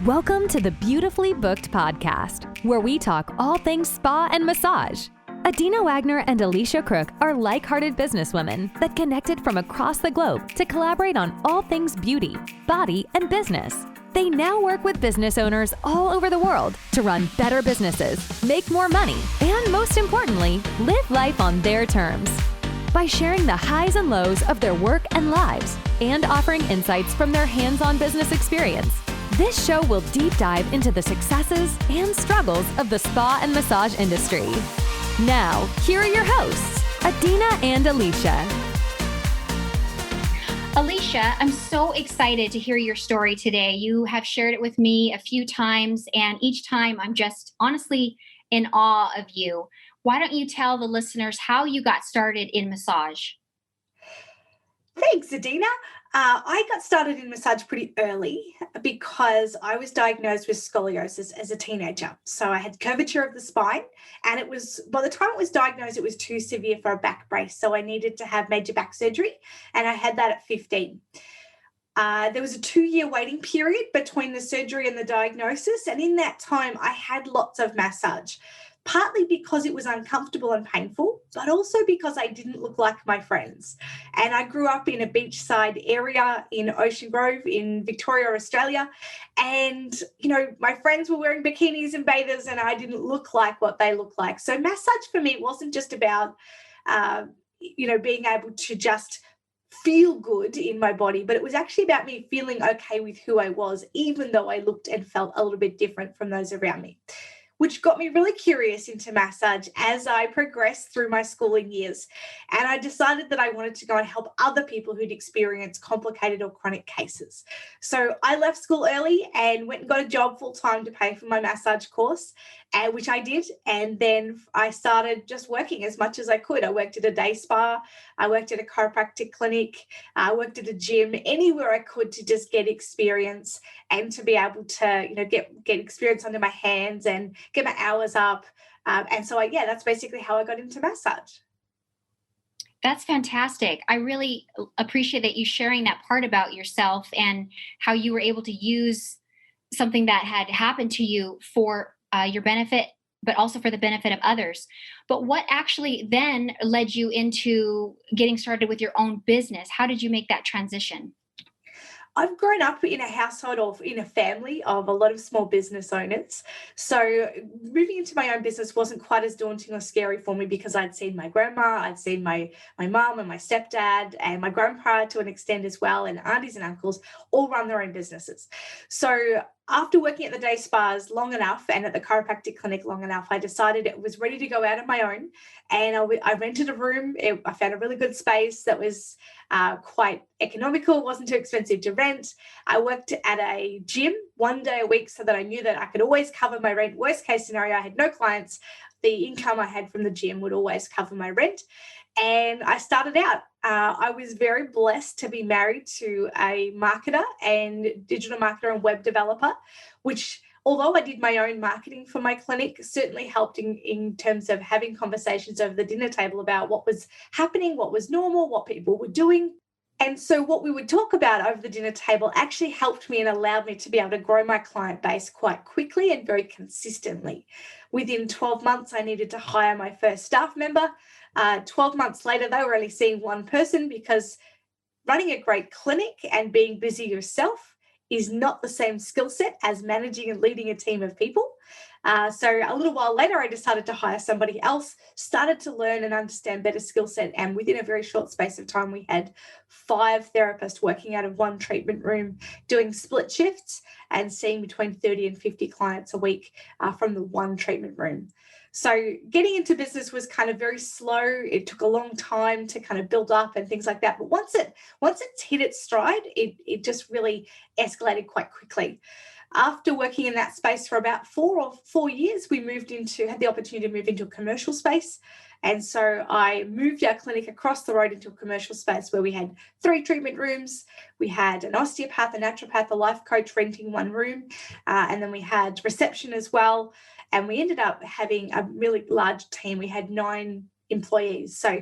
Welcome to the Beautifully Booked podcast, where we talk all things spa and massage. Adeena Wagner and Elicia Crook are like-hearted businesswomen that connected from across the globe to collaborate on all things beauty, body, and business. They now work with business owners all over the world to run better businesses, make more money, and most importantly, live life on their terms. By sharing the highs and lows of their work and lives and offering insights from their hands-on business experience, this show will deep dive into the successes and struggles of the spa and massage industry. Now, here are your hosts, Adeena and Elicia. Elicia, I'm so excited to hear your story today. You have shared it with me a few times, and each time I'm just honestly in awe of you. Why don't you tell the listeners how you got started in massage? Thanks, Adeena. I got started in massage pretty early because I was diagnosed with scoliosis as a teenager. So I had curvature of the spine, and it was, by the time it was diagnosed, it was too severe for a back brace. So I needed to have major back surgery, and I had that at 15. There was a 2-year waiting period between the surgery and the diagnosis. And in that time, I had lots of massage, partly because it was uncomfortable and painful, but also because I didn't look like my friends. And I grew up in a beachside area in Ocean Grove in Victoria, Australia. And, my friends were wearing bikinis and bathers, and I didn't look like what they looked like. So massage for me wasn't just about, being able to just feel good in my body, but it was actually about me feeling okay with who I was, even though I looked and felt a little bit different from those around me, which got me really curious into massage as I progressed through my schooling years. And I decided that I wanted to go and help other people who'd experienced complicated or chronic cases. So I left school early and went and got a job full-time to pay for my massage course, which I did. And then I started just working as much as I could. I worked at a day spa. I worked at a chiropractic clinic. I worked at a gym, anywhere I could to just get experience and to be able to, get experience under my hands and get my hours up. That's basically how I got into massage. That's fantastic. I really appreciate that you sharing that part about yourself and how you were able to use something that had happened to you for your benefit, but also for the benefit of others. But what actually then led you into getting started with your own business? How did you make that transition? I've grown up in a household in a family of a lot of small business owners. So moving into my own business wasn't quite as daunting or scary for me because I'd seen my grandma, I'd seen my mum and my stepdad and my grandpa to an extent as well, and aunties and uncles all run their own businesses. So after working at the day spas long enough and at the chiropractic clinic long enough, I decided it was ready to go out on my own. And I rented a room. I found a really good space that was quite economical, wasn't too expensive to rent. I worked at a gym 1 day a week so that I knew that I could always cover my rent. Worst case scenario, I had no clients. The income I had from the gym would always cover my rent. And I started out. I was very blessed to be married to a marketer and digital marketer and web developer, which, although I did my own marketing for my clinic, certainly helped in terms of having conversations over the dinner table about what was happening, what was normal, what people were doing. And so what we would talk about over the dinner table actually helped me and allowed me to be able to grow my client base quite quickly and very consistently. Within 12 months, I needed to hire my first staff member. 12 months later, they were only seeing one person because running a great clinic and being busy yourself is not the same skill set as managing and leading a team of people. So a little while later, I decided to hire somebody else, started to learn and understand better skill set. And within a very short space of time, we had 5 therapists working out of one treatment room, doing split shifts and seeing between 30 and 50 clients a week from the one treatment room. So getting into business was kind of very slow. It took a long time to kind of build up and things like that. But once it hit its stride, it just really escalated quite quickly. After working in that space for about 4 years, we had the opportunity to move into a commercial space. And so I moved our clinic across the road into a commercial space where we had 3 treatment rooms. We had an osteopath, a naturopath, a life coach renting one room. And then we had reception as well. And we ended up having a really large team. We had 9 employees. So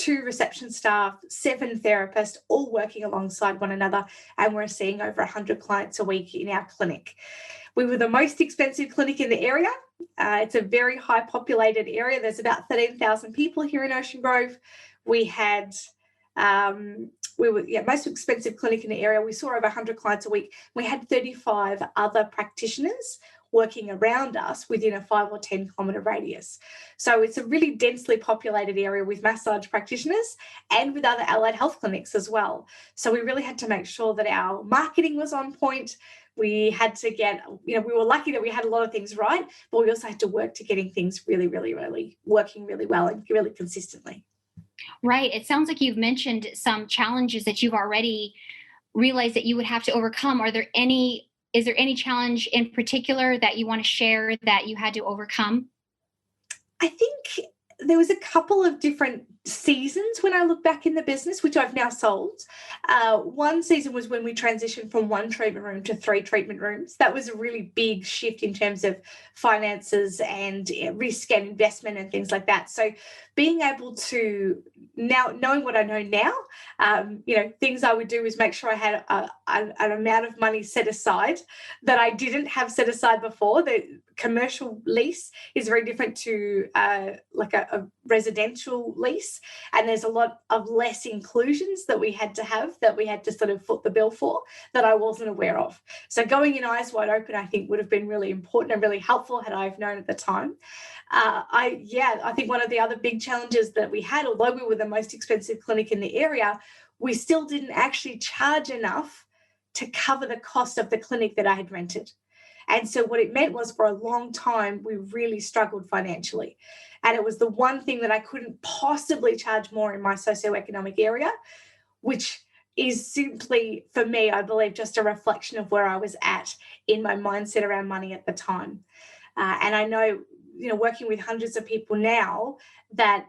2 reception staff, 7 therapists, all working alongside one another, and we're seeing over 100 clients a week in our clinic. We were the most expensive clinic in the area. It's a very high populated area. There's about 13,000 people here in Ocean Grove. We had most expensive clinic in the area. We saw over 100 clients a week. We had 35 other practitioners working around us within a 5 or 10 kilometre radius. So it's a really densely populated area with massage practitioners and with other allied health clinics as well. So we really had to make sure that our marketing was on point. We had to get, we were lucky that we had a lot of things right, but we also had to work to getting things really, really, really working really well and really consistently. Right. It sounds like you've mentioned some challenges that you've already realized that you would have to overcome. Is there any challenge in particular that you want to share that you had to overcome? I think there was a couple of different seasons when I look back in the business, which I've now sold. One season was when we transitioned from 1 treatment room to 3 treatment rooms. That was a really big shift in terms of finances and risk and investment and things like that. So being able to now, knowing what I know now, things I would do is make sure I had an amount of money set aside that I didn't have set aside before. The commercial lease is very different to like a residential lease, and there's a lot of less inclusions that we had to sort of foot the bill for that I wasn't aware of. So going in eyes wide open, I think, would have been really important and really helpful had I have known at the time. I think one of the other big challenges that we had, although we were the most expensive clinic in the area, we still didn't actually charge enough to cover the cost of the clinic that I had rented. And so what it meant was, for a long time, we really struggled financially. And it was the one thing that I couldn't possibly charge more in my socioeconomic area, which is simply, for me, I believe, just a reflection of where I was at in my mindset around money at the time. And I know, working with hundreds of people now, that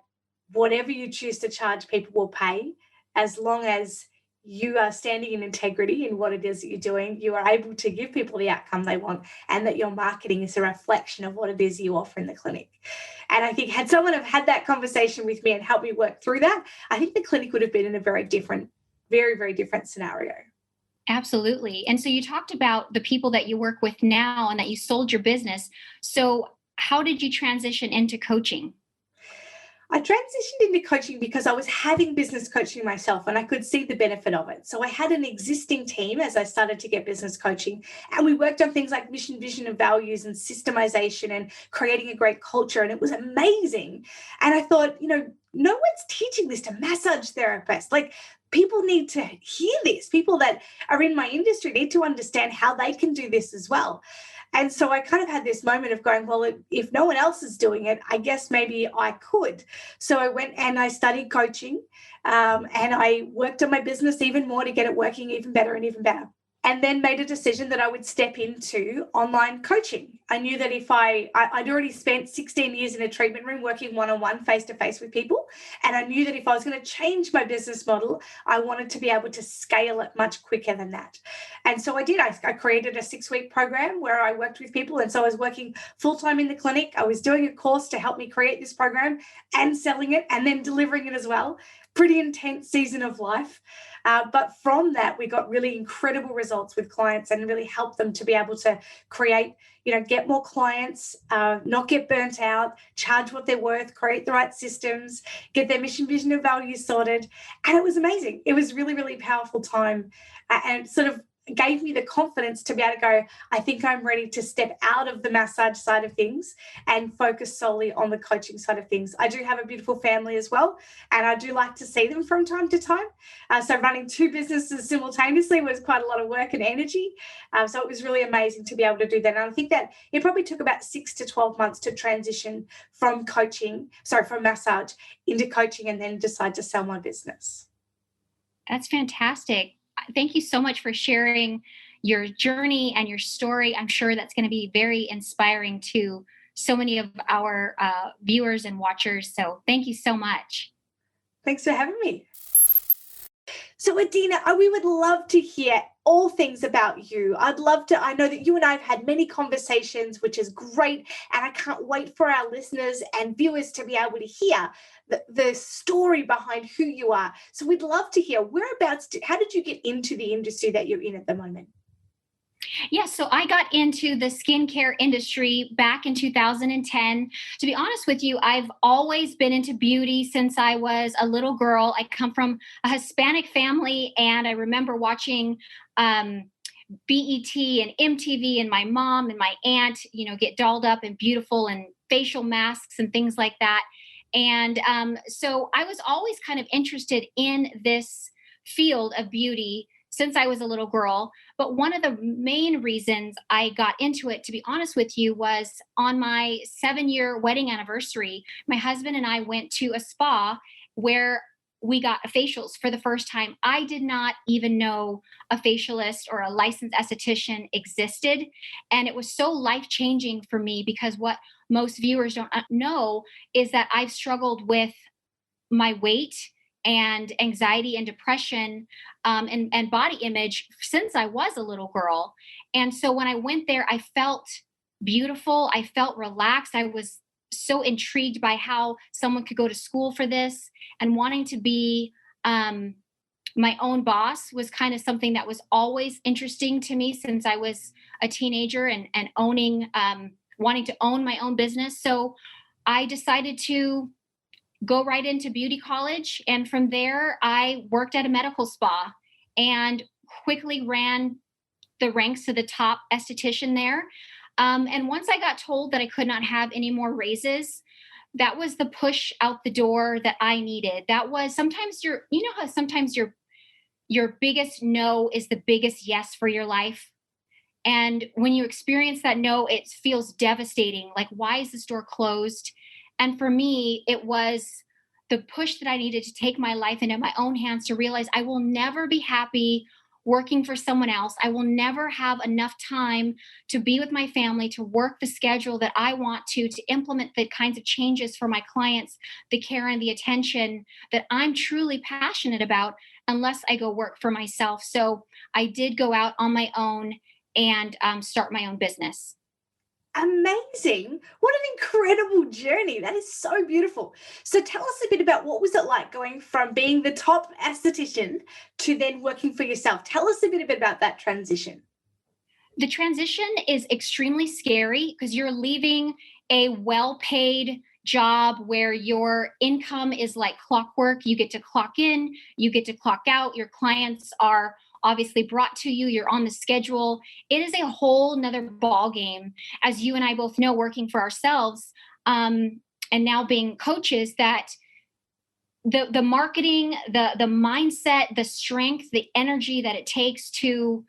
whatever you choose to charge, people will pay, as long as you are standing in integrity in what it is that you're doing. You are able to give people the outcome they want, and that your marketing is a reflection of what it is you offer in the clinic. And I think had someone have had that conversation with me and helped me work through that, I think the clinic would have been in a very, very different scenario. Absolutely. And so you talked about the people that you work with now and that you sold your business. So how did you transition into coaching? I transitioned into coaching because I was having business coaching myself and I could see the benefit of it. So I had an existing team as I started to get business coaching, and we worked on things like mission, vision, and values and systemization and creating a great culture. And it was amazing. And I thought, no one's teaching this to massage therapists. Like, people need to hear this. People that are in my industry need to understand how they can do this as well. And so I kind of had this moment of going, well, if no one else is doing it, I guess maybe I could. So I went and I studied coaching, and I worked on my business even more to get it working even better and even better. And then made a decision that I would step into online coaching. I knew that if I'd already spent 16 years in a treatment room working one-on-one, face-to-face with people, and I knew that if I was going to change my business model, I wanted to be able to scale it much quicker than that. And so I did. I created a 6-week program where I worked with people. And so I was working full-time in the clinic. I was doing a course to help me create this program and selling it and then delivering it as well. Pretty intense season of life. But from that, we got really incredible results with clients and really helped them to be able to create, get more clients, not get burnt out, charge what they're worth, create the right systems, get their mission, vision, and values sorted. And it was amazing. It was really, really powerful time, and sort of gave me the confidence to be able to go, I think I'm ready to step out of the massage side of things and focus solely on the coaching side of things. I do have a beautiful family as well, and I do like to see them from time to time. So running 2 businesses simultaneously was quite a lot of work and energy. So it was really amazing to be able to do that. And I think that it probably took about 6 to 12 months to transition from massage into coaching, and then decide to sell my business. That's fantastic. Thank you so much for sharing your journey and your story. I'm sure that's going to be very inspiring to so many of our viewers and watchers. So thank you so much. Thanks for having me. So Adeena, we would love to hear all things about you. I know that you and I have had many conversations, which is great. And I can't wait for our listeners and viewers to be able to hear the story behind who you are. So we'd love to hear how did you get into the industry that you're in at the moment? Yeah, so I got into the skincare industry back in 2010. To be honest with you, I've always been into beauty since I was a little girl. I come from a Hispanic family, and I remember watching BET and MTV, and my mom and my aunt, get dolled up and beautiful and facial masks and things like that. And so I was always kind of interested in this field of beauty since I was a little girl. But one of the main reasons I got into it, to be honest with you, was on my 7-year wedding anniversary. My husband and I went to a spa where we got facials for the first time. I did not even know a facialist or a licensed esthetician existed. And it was so life-changing for me, because what most viewers don't know is that I've struggled with my weight and anxiety and depression, and body image since I was a little girl. And so when I went there, I felt beautiful. I felt relaxed. I was so intrigued by how someone could go to school for this, and wanting to be my own boss was kind of something that was always interesting to me since I was a teenager, and wanting to own my own business. So I decided to go right into beauty college. And from there, I worked at a medical spa and quickly ran the ranks to the top esthetician there. And once I got told that I could not have any more raises, that was the push out the door that I needed. That was sometimes how sometimes your biggest no is the biggest yes for your life. And when you experience that no, it feels devastating. Like, why is this door closed? And for me, it was the push that I needed to take my life into my own hands, to realize I will never be happy working for someone else. I will never have enough time to be with my family, to work the schedule that I want to implement the kinds of changes for my clients, the care and the attention that I'm truly passionate about, unless I go work for myself. So I did go out on my own and start my own business. Amazing. What an incredible journey. That is so beautiful. So tell us a bit about, what was it like going from being the top esthetician to then working for yourself? Tell us a bit about that transition. The transition is extremely scary, because you're leaving a well-paid job where your income is like clockwork. You get to clock in, you get to clock out. Your clients are obviously brought to you. You're on the schedule. It is a whole nother ball game, as you and I both know, working for ourselves, and now being coaches, that the marketing, the mindset, the strength, the energy that it takes to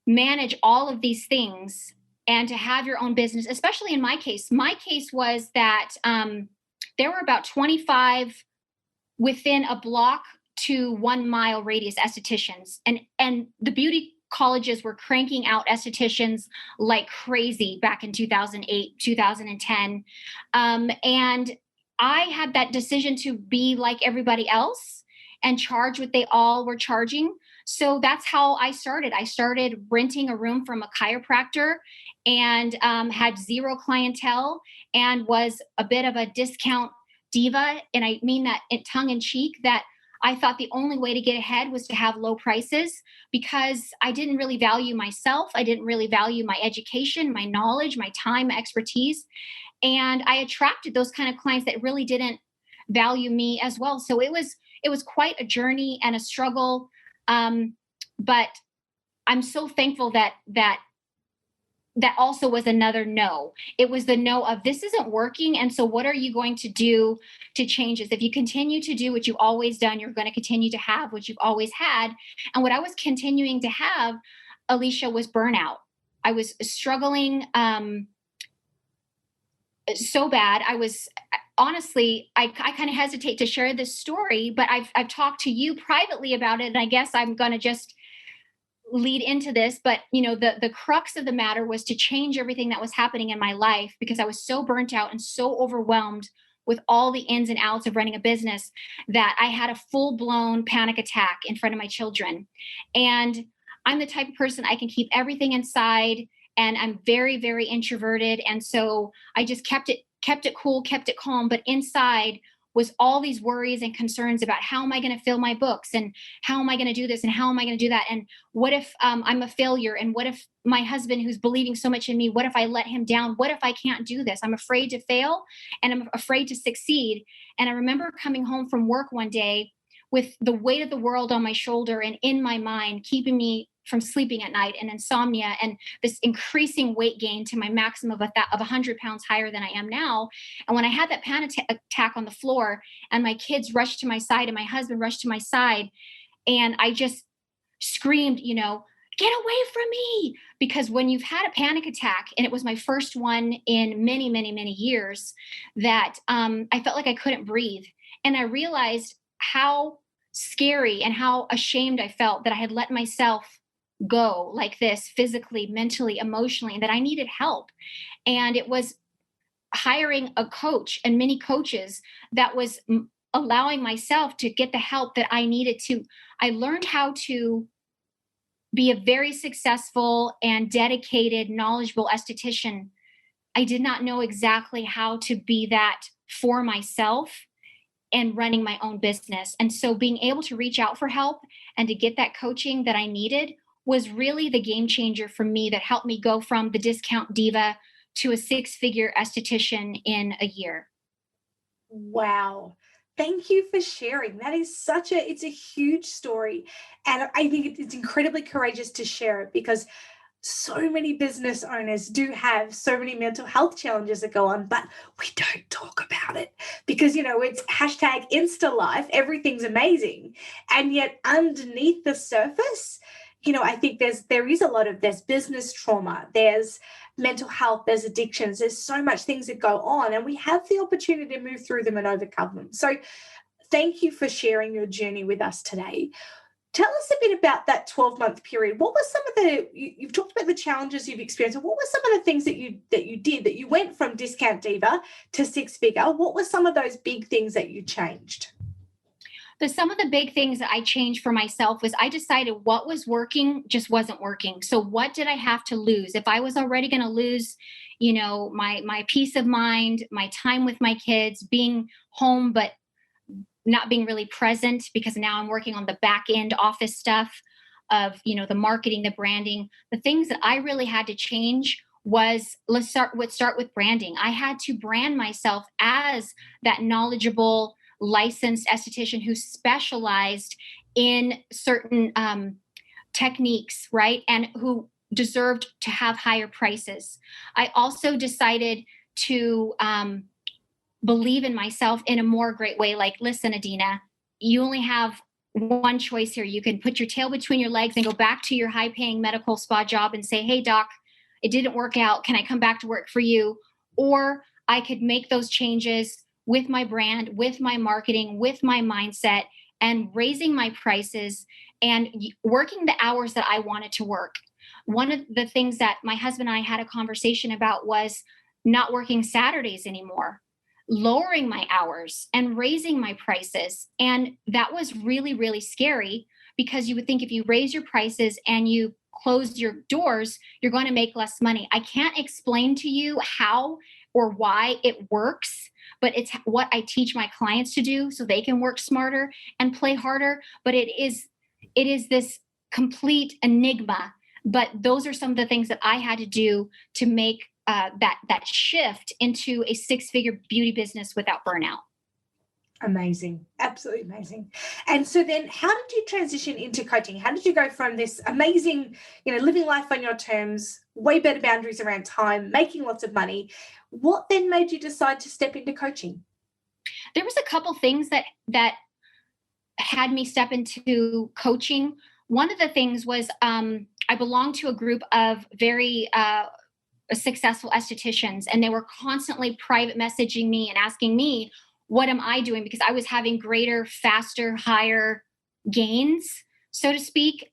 manage all of these things and to have your own business. Especially in my case was that there were about 25 within a block to 1 mile radius estheticians, and the beauty colleges were cranking out estheticians like crazy back in 2008, 2010. And I had that decision to be like everybody else and charge what they all were charging. So that's how I started. I started renting a room from a chiropractor, and had zero clientele, and was a bit of a discount diva. And I mean that in tongue in cheek, that I thought the only way to get ahead was to have low prices, because I didn't really value myself. I didn't really value my education, my knowledge, my time, my expertise. And I attracted those kind of clients that really didn't value me as well. So it was quite a journey and a struggle. But I'm so thankful that also was another no. It was the no of, this isn't working. And so what are you going to do to change this? If you continue to do what you've always done, you're going to continue to have what you've always had. And what I was continuing to have, Elicia, was burnout. I was struggling so bad. I was, honestly, I kind of hesitate to share this story, but I've talked to you privately about it. And I guess I'm going to just lead into this, but the crux of the matter was to change everything that was happening in my life, because I was so burnt out and so overwhelmed with all the ins and outs of running a business, that I had a full-blown panic attack in front of my children. And I'm the type of person, I can keep everything inside, and I'm very, very introverted. And so I just kept it cool, kept it calm. But inside was all these worries and concerns about how am I going to fill my books, and how am I going to do this, and how am I going to do that, and what if I'm a failure, and what if my husband, who's believing so much in me, what if I let him down, what if I can't do this? I'm afraid to fail, and I'm afraid to succeed. And I remember coming home from work one day with the weight of the world on my shoulder and in my mind, keeping me from sleeping at night, and insomnia, and this increasing weight gain to my maximum of 100 pounds higher than I am now. And when I had that panic attack on the floor, and my kids rushed to my side and my husband rushed to my side, and I just screamed, get away from me. Because when you've had a panic attack, and it was my first one in many, many, many years, that I felt like I couldn't breathe. And I realized how scary and how ashamed I felt that I had let myself go like this, physically, mentally, emotionally, and that I needed help. And it was hiring a coach and many coaches that was allowing myself to get the help that I needed to. I learned how to be a very successful and dedicated, knowledgeable esthetician. I did not know exactly how to be that for myself and running my own business. And so being able to reach out for help and to get that coaching that I needed was really the game changer for me, that helped me go from the discount diva to a 6-figure esthetician in a year. Wow. Thank you for sharing. That is it's a huge story. And I think it's incredibly courageous to share it, because so many business owners do have so many mental health challenges that go on, but we don't talk about it because, it's hashtag Insta life. Everything's amazing. And yet underneath the surface, I think there's business trauma, there's mental health, there's addictions, there's so much things that go on, and we have the opportunity to move through them and overcome them. So thank you for sharing your journey with us today. Tell us a bit about that 12-month period. What was some of you've talked about the challenges you've experienced, and what were some of the things that you did, that you went from discount diva to 6-figure? What were some of those big things that you changed? Some of the big things that I changed for myself was I decided what was working just wasn't working. So what did I have to lose? If I was already going to lose, my peace of mind, my time with my kids, being home, but not being really present, because now I'm working on the back end office stuff of, the marketing, the branding, the things that I really had to change was let's start with branding. I had to brand myself as that knowledgeable, licensed esthetician who specialized in certain techniques, right? And who deserved to have higher prices. I also decided to believe in myself in a more great way. Like, listen, Adeena, you only have one choice here. You can put your tail between your legs and go back to your high-paying medical spa job and say, hey, doc, it didn't work out. Can I come back to work for you? Or I could make those changes with my brand, with my marketing, with my mindset, and raising my prices and working the hours that I wanted to work. One of the things that my husband and I had a conversation about was not working Saturdays anymore, lowering my hours and raising my prices. And that was really, really scary, because you would think if you raise your prices and you close your doors, you're going to make less money. I can't explain to you how or why it works, but it's what I teach my clients to do so they can work smarter and play harder. But it is this complete enigma. But those are some of the things that I had to do to make that shift into a 6-figure beauty business without burnout. Amazing. Absolutely amazing. And so then how did you transition into coaching? How did you go from this amazing, living life on your terms, way better boundaries around time, making lots of money? What then made you decide to step into coaching? There was a couple things that had me step into coaching. One of the things was I belonged to a group of very successful estheticians, and they were constantly private messaging me and asking me, what am I doing? Because I was having greater, faster, higher gains, so to speak.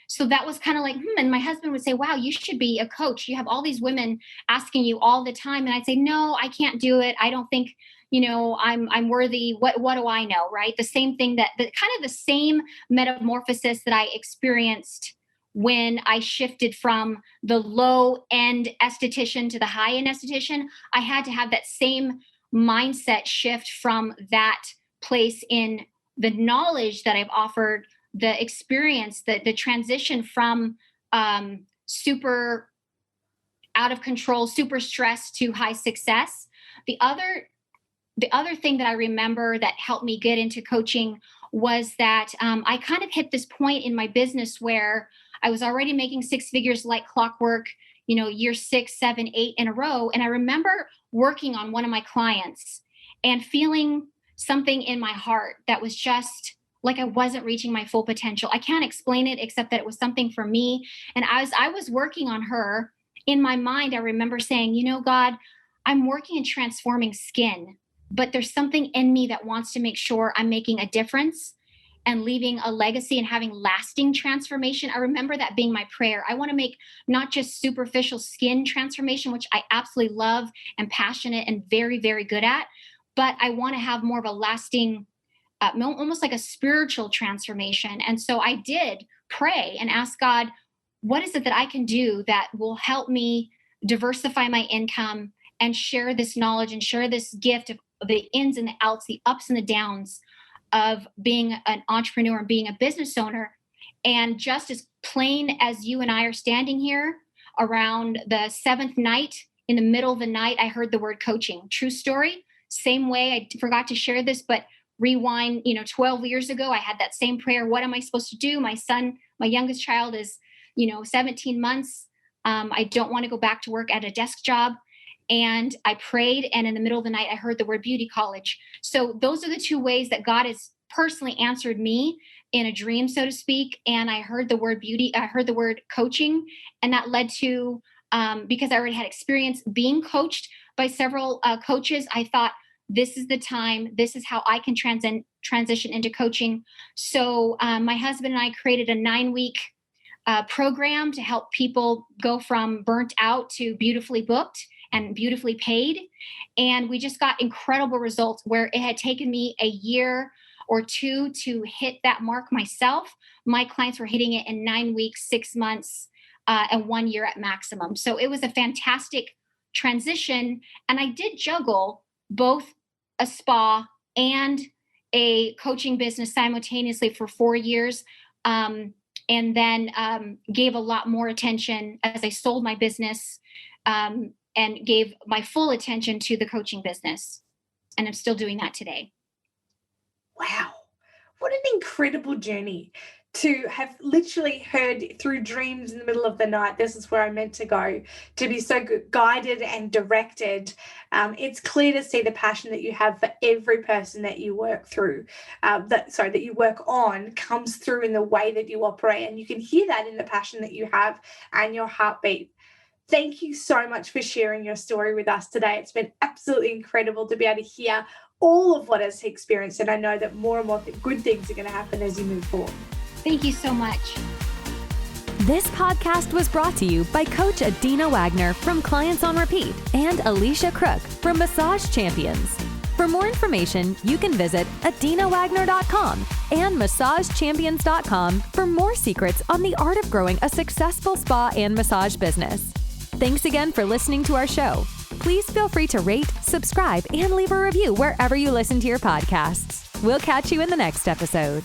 So that was kind of like, and my husband would say, wow, you should be a coach. You have all these women asking you all the time. And I'd say, no, I can't do it. I don't think, I'm worthy. What do I know? Right. The same thing the kind of the same metamorphosis that I experienced when I shifted from the low end esthetician to the high end esthetician. I had to have that same mindset shift from that place in the knowledge that I've offered, the experience, the transition from super out of control, super stressed to high success. The other thing that I remember that helped me get into coaching was that I kind of hit this point in my business where I was already making six figures like clockwork, year 6, 7, 8 in a row. And I remember working on one of my clients and feeling something in my heart that was just like I wasn't reaching my full potential. I can't explain it except that it was something for me. And as I was working on her, in my mind, I remember saying, God, I'm working in transforming skin, but there's something in me that wants to make sure I'm making a difference and leaving a legacy and having lasting transformation. I remember that being my prayer. I want to make not just superficial skin transformation, which I absolutely love and passionate and very, very good at, but I want to have more of a lasting, almost like a spiritual transformation. And so I did pray and ask God, what is it that I can do that will help me diversify my income and share this knowledge and share this gift of the ins and the outs, the ups and the downs of being an entrepreneur and being a business owner. And just as plain as you and I are standing here around the 7th night, in the middle of the night, I heard the word coaching. True story. Same way, I forgot to share this, but rewind, 12 years ago, I had that same prayer. What am I supposed to do? My son, my youngest child is 17 months. I don't want to go back to work at a desk job. And I prayed, and in the middle of the night, I heard the word beauty college. So those are the two ways that God has personally answered me in a dream, so to speak. And I heard the word beauty, I heard the word coaching, and that led to, because I already had experience being coached by several coaches, I thought, this is the time, this is how I can transition into coaching. So my husband and I created a 9-week program to help people go from burnt out to beautifully booked and beautifully paid. And we just got incredible results where it had taken me a year or two to hit that mark myself. My clients were hitting it in 9 weeks, 6 months, and 1 year at maximum. So it was a fantastic transition. And I did juggle both a spa and a coaching business simultaneously for 4 years. And then gave a lot more attention as I sold my business and gave my full attention to the coaching business. And I'm still doing that today. Wow. What an incredible journey to have literally heard through dreams in the middle of the night, this is where I'm meant to go, to be so guided and directed. It's clear to see the passion that you have for every person that you work through, that you work on, comes through in the way that you operate. And you can hear that in the passion that you have and your heartbeat. Thank you so much for sharing your story with us today. It's been absolutely incredible to be able to hear all of what has experienced. And I know that more and more good things are going to happen as you move forward. Thank you so much. This podcast was brought to you by Coach Adeena Wagner from Clients on Repeat and Elicia Crook from Massage Champions. For more information, you can visit AdeenaWagner.com and MassageChampions.com for more secrets on the art of growing a successful spa and massage business. Thanks again for listening to our show. Please feel free to rate, subscribe, and leave a review wherever you listen to your podcasts. We'll catch you in the next episode.